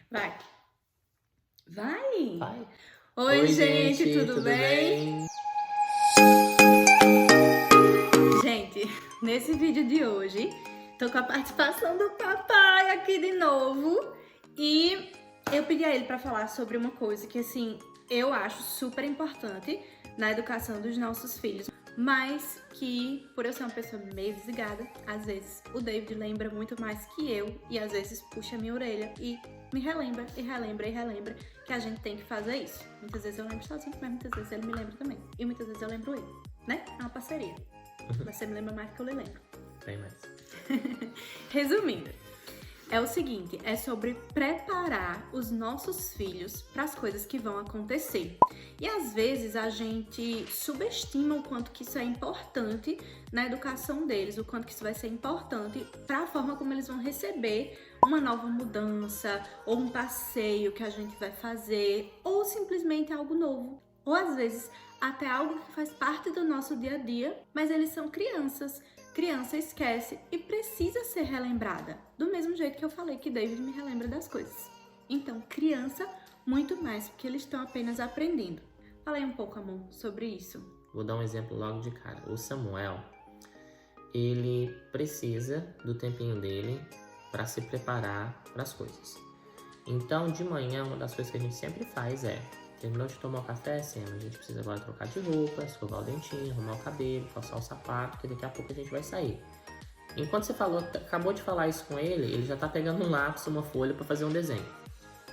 Vai. Vai! Vai. Oi, gente, tudo bem? Gente, nesse vídeo de hoje, tô com a participação do papai aqui de novo. E eu pedi a ele pra falar sobre uma coisa que, assim, eu acho super importante na educação dos nossos filhos. Mas que, por eu ser uma pessoa meio desligada, às vezes o David lembra muito mais que eu. E às vezes puxa a minha orelha e me relembra, e relembra, e relembra que a gente tem que fazer isso. Muitas vezes eu lembro sozinho, mas muitas vezes ele me lembra também. E muitas vezes eu lembro ele, né? É uma parceria. Mas você me lembra mais que eu lhe lembro. Bem mais. Resumindo, é o seguinte, é sobre preparar os nossos filhos para as coisas que vão acontecer. E às vezes a gente subestima o quanto que isso é importante na educação deles, o quanto que isso vai ser importante para a forma como eles vão receber uma nova mudança, ou um passeio que a gente vai fazer, ou simplesmente algo novo. Ou às vezes até algo que faz parte do nosso dia a dia, mas eles são crianças. Criança esquece e precisa ser relembrada, do mesmo jeito que eu falei que David me relembra das coisas. Então, criança, muito mais, porque eles estão apenas aprendendo. Falei um pouco, amor, sobre isso. Vou dar um exemplo logo de cara. O Samuel, ele precisa do tempinho dele para se preparar para as coisas. Então, de manhã, uma das coisas que a gente sempre faz é: terminou de tomar o café, Sam, a gente precisa agora trocar de roupa, escovar o dentinho, arrumar o cabelo, calçar o sapato, porque daqui a pouco a gente vai sair. Enquanto você acabou de falar isso com ele já tá pegando um lápis, uma folha para fazer um desenho.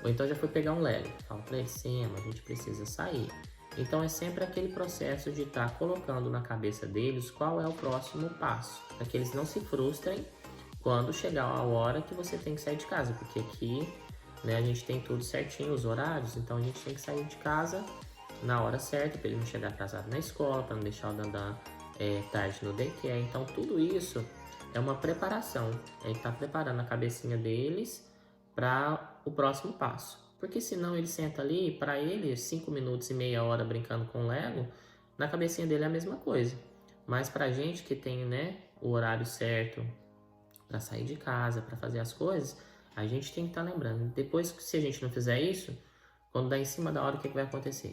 Ou então já foi pegar um Lego. Fala pra ele: Sam, a gente precisa sair. Então é sempre aquele processo de estar colocando na cabeça deles qual é o próximo passo, para que eles não se frustrem quando chegar a hora que você tem que sair de casa, porque aqui, né, a gente tem tudo certinho, os horários, então a gente tem que sair de casa na hora certa, para ele não chegar atrasado na escola, para não deixar o Dandan tarde no daycare. Então tudo isso é uma preparação, ele está preparando a cabecinha deles para o próximo passo. Porque senão ele senta ali, para ele, 5 minutos e meia hora brincando com o Lego, na cabecinha dele é a mesma coisa. Mas pra gente que tem, né, o horário certo para sair de casa, para fazer as coisas, a gente tem que estar lembrando. Depois, se a gente não fizer isso, quando dá em cima da hora, o que vai acontecer?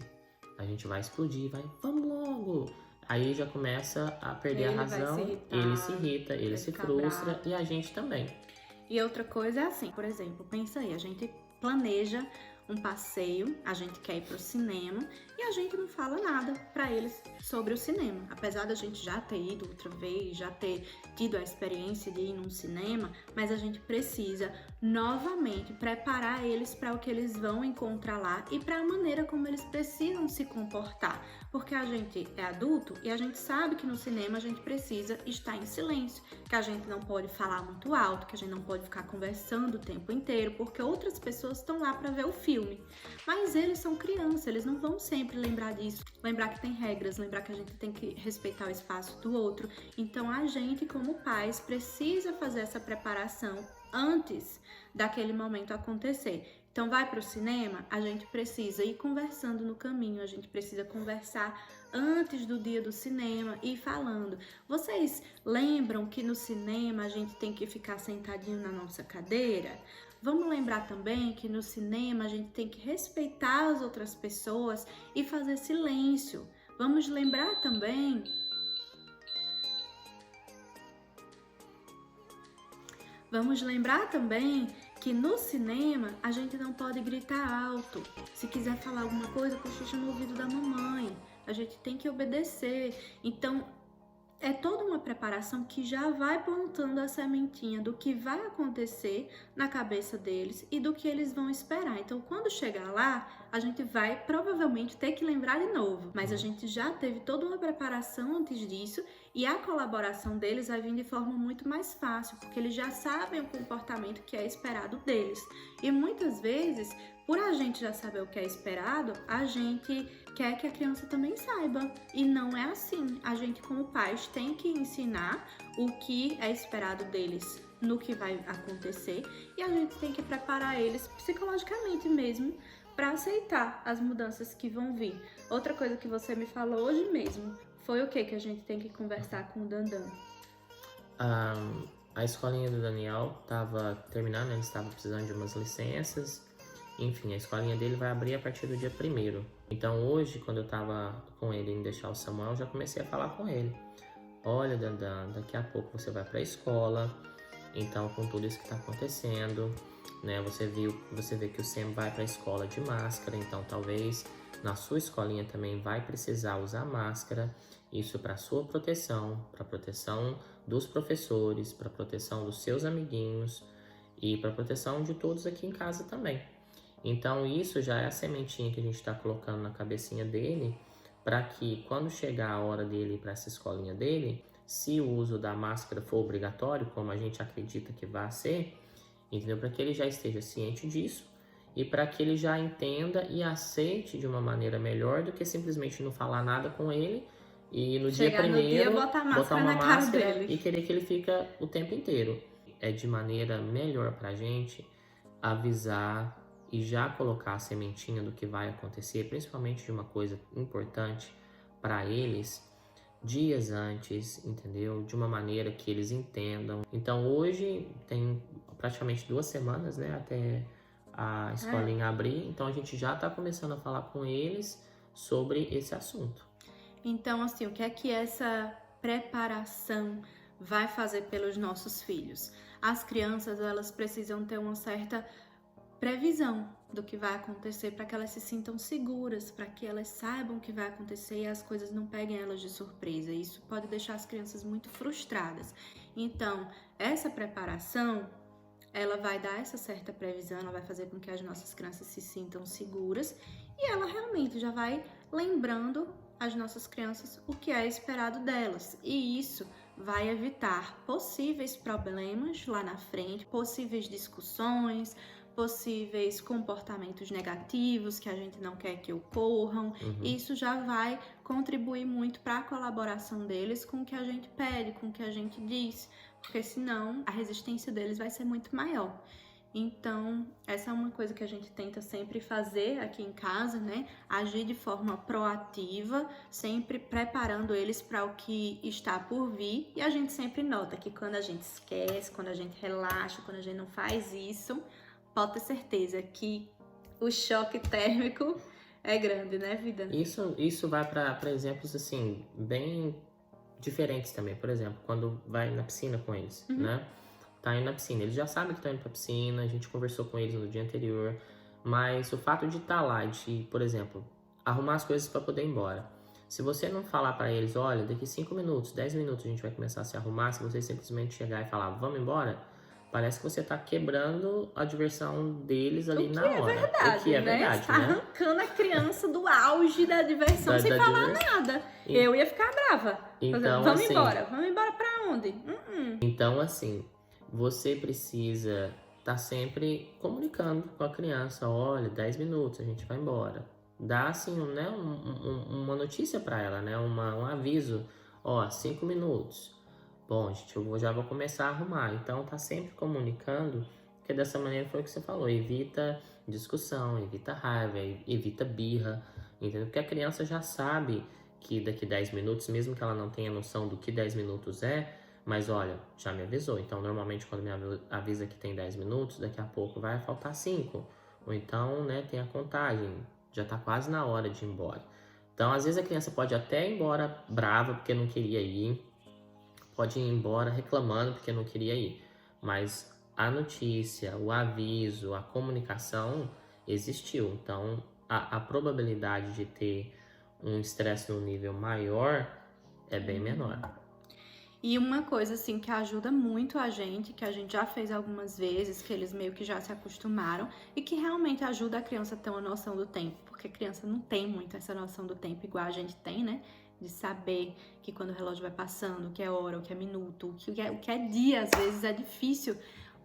A gente vai explodir, vamos logo! Aí já começa a perder a razão, ele se irrita, ele se frustra bravo. E a gente também. E outra coisa é assim, por exemplo, pensa aí, a gente planeja um passeio, a gente quer ir pro cinema e a gente não fala nada para eles sobre o cinema. Apesar da gente já ter ido outra vez, já ter tido a experiência de ir num cinema, mas a gente precisa novamente preparar eles para o que eles vão encontrar lá e para a maneira como eles precisam se comportar. Porque a gente é adulto e a gente sabe que no cinema a gente precisa estar em silêncio, que a gente não pode falar muito alto, que a gente não pode ficar conversando o tempo inteiro, porque outras pessoas estão lá para ver o filme. Mas eles são crianças, eles não vão sempre lembrar disso, lembrar que tem regras, lembrar que a gente tem que respeitar o espaço do outro. Então a gente, como pais, precisa fazer essa preparação antes daquele momento acontecer. Então vai para o cinema, a gente precisa ir conversando no caminho, a gente precisa conversar antes do dia do cinema e falando. Vocês lembram que no cinema a gente tem que ficar sentadinho na nossa cadeira? Vamos lembrar também que no cinema a gente tem que respeitar as outras pessoas e fazer silêncio. Vamos lembrar também que no cinema a gente não pode gritar alto. Se quiser falar alguma coisa, cochicha no ouvido da mamãe. A gente tem que obedecer. Então, é toda uma preparação que já vai plantando a sementinha do que vai acontecer na cabeça deles e do que eles vão esperar. Então, quando chegar lá, a gente vai provavelmente ter que lembrar de novo, mas a gente já teve toda uma preparação antes disso e a colaboração deles vai vir de forma muito mais fácil, porque eles já sabem o comportamento que é esperado deles. E muitas vezes, por a gente já saber o que é esperado, a gente quer que a criança também saiba. E não é assim. A gente, como pais, tem que ensinar o que é esperado deles no que vai acontecer e a gente tem que preparar eles psicologicamente mesmo para aceitar as mudanças que vão vir. Outra coisa que você me falou hoje mesmo foi o que a gente tem que conversar com o Dandan? A escolinha do Daniel estava terminando, ele estava precisando de umas licenças Enfim, a escolinha dele vai abrir a partir do dia 1º. Então hoje, quando eu tava com ele em deixar o Samuel, eu já comecei a falar com ele. Olha, Dandan, daqui a pouco você vai pra escola. Então, com tudo isso que tá acontecendo, né? Você vê que o Sam vai pra escola de máscara. Então, talvez na sua escolinha também vai precisar usar máscara. Isso para sua proteção, para proteção dos professores, para proteção dos seus amiguinhos e para proteção de todos aqui em casa também. Então isso já é a sementinha que a gente está colocando na cabecinha dele, para que quando chegar a hora dele ir para essa escolinha dele, se o uso da máscara for obrigatório, como a gente acredita que vai ser, entendeu? Para que ele já esteja ciente disso e para que ele já entenda e aceite de uma maneira melhor do que simplesmente não falar nada com ele e no dia primeiro botar uma máscara e querer que ele fica o tempo inteiro. É de maneira melhor pra gente avisar e já colocar a sementinha do que vai acontecer, principalmente de uma coisa importante para eles, dias antes, entendeu? De uma maneira que eles entendam. Então hoje tem praticamente 2 semanas, né, até a escolinha abrir, então a gente já tá começando a falar com eles sobre esse assunto. Então, assim, o que é que essa preparação vai fazer pelos nossos filhos? As crianças, elas precisam ter uma certa previsão do que vai acontecer para que elas se sintam seguras, para que elas saibam o que vai acontecer e as coisas não peguem elas de surpresa. Isso pode deixar as crianças muito frustradas. Então, essa preparação, ela vai dar essa certa previsão, ela vai fazer com que as nossas crianças se sintam seguras e ela realmente já vai lembrando as nossas crianças o que é esperado delas. E isso vai evitar possíveis problemas lá na frente, possíveis discussões, possíveis comportamentos negativos que a gente não quer que ocorram. Isso já vai contribuir muito para a colaboração deles com o que a gente pede, com o que a gente diz, porque senão a resistência deles vai ser muito maior. Então, essa é uma coisa que a gente tenta sempre fazer aqui em casa, né? Agir de forma proativa, sempre preparando eles para o que está por vir. E a gente sempre nota que quando a gente esquece, quando a gente relaxa, quando a gente não faz isso, pode ter certeza que o choque térmico é grande, né, vida? Isso vai para exemplos, assim, bem diferentes também. Por exemplo, quando vai na piscina com eles, né? Tá indo na piscina, eles já sabem que estão indo pra piscina, a gente conversou com eles no dia anterior, mas o fato de estar lá, de, por exemplo, arrumar as coisas para poder ir embora. Se você não falar para eles, olha, daqui 5 minutos, 10 minutos a gente vai começar a se arrumar, se você simplesmente chegar e falar, vamos embora, parece que você tá quebrando a diversão deles ali na hora. O que é verdade, tá, né? Arrancando a criança do auge da diversão sem falar nada. Eu ia ficar brava. Então, vamos assim, embora pra onde? Então, assim, você precisa estar sempre comunicando com a criança, olha, 10 minutos, a gente vai embora. Dá, assim, né, uma notícia para ela, né, um aviso, 5 minutos. Bom, gente, eu já vou começar a arrumar. Então, tá sempre comunicando, porque dessa maneira foi o que você falou, evita discussão, evita raiva, evita birra, entendeu? Porque a criança já sabe que daqui 10 minutos, mesmo que ela não tenha noção do que 10 minutos é, mas olha, já me avisou. Então, normalmente, quando me avisa que tem 10 minutos, daqui a pouco vai faltar 5. Ou então, né, tem a contagem. Já tá quase na hora de ir embora. Então, às vezes, a criança pode até ir embora brava porque não queria ir. Pode ir embora reclamando porque não queria ir. Mas a notícia, o aviso, a comunicação existiu. Então, a probabilidade de ter um estresse no nível maior é bem menor. E uma coisa, assim, que ajuda muito a gente, que a gente já fez algumas vezes, que eles meio que já se acostumaram, e que realmente ajuda a criança a ter uma noção do tempo, porque a criança não tem muito essa noção do tempo igual a gente tem, né? De saber que quando o relógio vai passando, o que é hora, o que é minuto, o que é dia, às vezes é difícil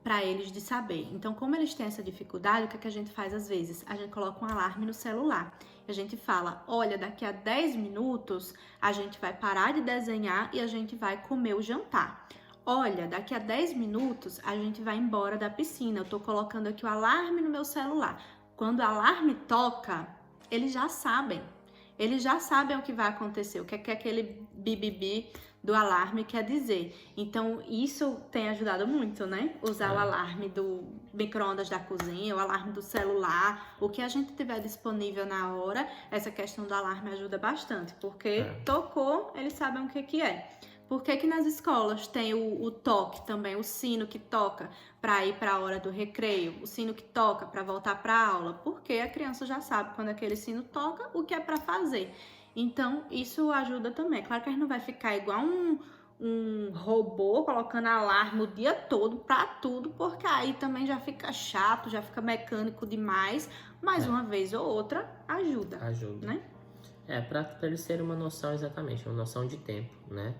para eles de saber. Então, como eles têm essa dificuldade, o que é que a gente faz às vezes? A gente coloca um alarme no celular. A gente fala, olha, daqui a 10 minutos a gente vai parar de desenhar e a gente vai comer o jantar. Olha, daqui a 10 minutos a gente vai embora da piscina. Eu tô colocando aqui o alarme no meu celular. Quando o alarme toca, eles já sabem. Eles já sabem o que vai acontecer, o que é aquele bibibi do alarme quer dizer. Então, isso tem ajudado muito, né? Usar o alarme do micro-ondas da cozinha, o alarme do celular, o que a gente tiver disponível na hora, essa questão do alarme ajuda bastante, porque tocou, eles sabem o que é. Por que nas escolas tem o toque também, o sino que toca para ir para a hora do recreio, o sino que toca para voltar para a aula? Porque a criança já sabe quando aquele sino toca o que é para fazer. Então, isso ajuda também. Claro que a gente não vai ficar igual um robô colocando alarme o dia todo para tudo, porque aí também já fica chato, já fica mecânico demais. Mas uma vez ou outra ajuda. Ajuda. Né? Para eles terem uma noção exatamente, uma noção de tempo, né?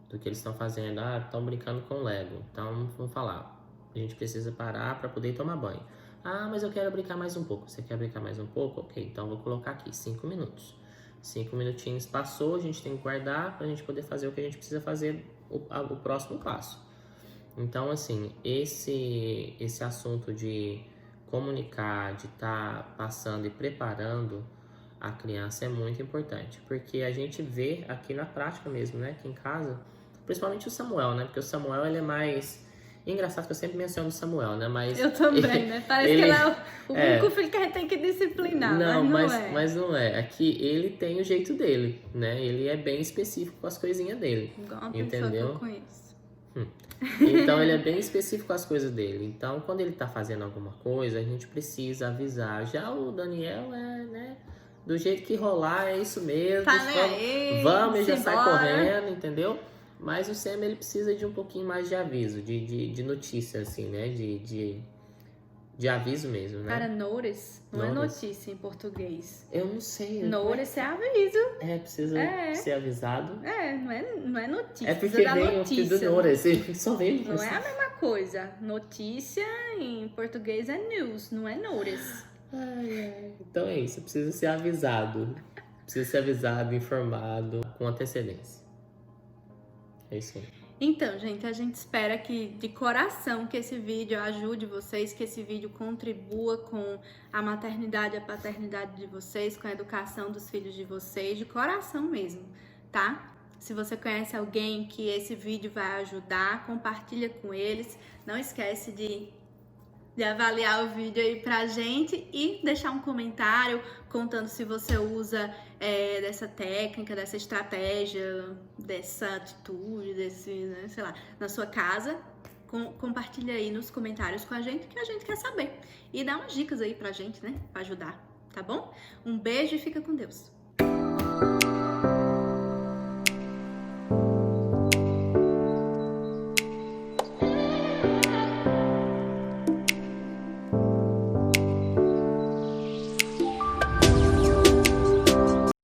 Do que eles estão fazendo. Estão brincando com Lego. Então, vamos falar. A gente precisa parar para poder tomar banho. Mas eu quero brincar mais um pouco. Você quer brincar mais um pouco? Ok, então vou colocar aqui 5 minutos. 5 minutinhos passou, a gente tem que guardar para a gente poder fazer o que a gente precisa fazer, o próximo passo. Então, assim, esse assunto de comunicar, de estar passando e preparando a criança é muito importante, porque a gente vê aqui na prática mesmo, né, aqui em casa, principalmente o Samuel, né, porque o Samuel, ele é mais... Engraçado que eu sempre menciono o Samuel, né? Mas eu também, né? Parece que ele é o único filho que a gente tem que disciplinar. Não, mas não é. Aqui ele tem o jeito dele, né? Ele é bem específico com as coisinhas dele. Igual uma entendeu? pessoa que eu conheço. Então ele é bem específico com as coisas dele. Então quando ele tá fazendo alguma coisa, a gente precisa avisar. Já o Daniel né? Do jeito que rolar, é isso mesmo. Tá aí, vamos, já sai embora. correndo, entendeu? Mas o Sam, ele precisa de um pouquinho mais de aviso, de notícia, assim, né? De aviso mesmo, né? Cara, notice não é notícia em português. Eu não sei. Notice é aviso. Precisa ser avisado. Não é notícia. É porque vem o filho do notice, só vem. Não é a mesma coisa. Notícia em português é news, não é notice. Então é isso, precisa ser avisado. Precisa ser avisado, informado, com antecedência. É isso aí. Então, gente, a gente espera que de coração que esse vídeo ajude vocês, que esse vídeo contribua com a maternidade e a paternidade de vocês, com a educação dos filhos de vocês, de coração mesmo, tá? Se você conhece alguém que esse vídeo vai ajudar, compartilha com eles. Não esquece de avaliar o vídeo aí pra gente e deixar um comentário contando se você usa dessa técnica, dessa estratégia, dessa atitude, né, sei lá, na sua casa. Compartilha aí nos comentários com a gente, que a gente quer saber. E dá umas dicas aí pra gente, né, pra ajudar, tá bom? Um beijo e fica com Deus.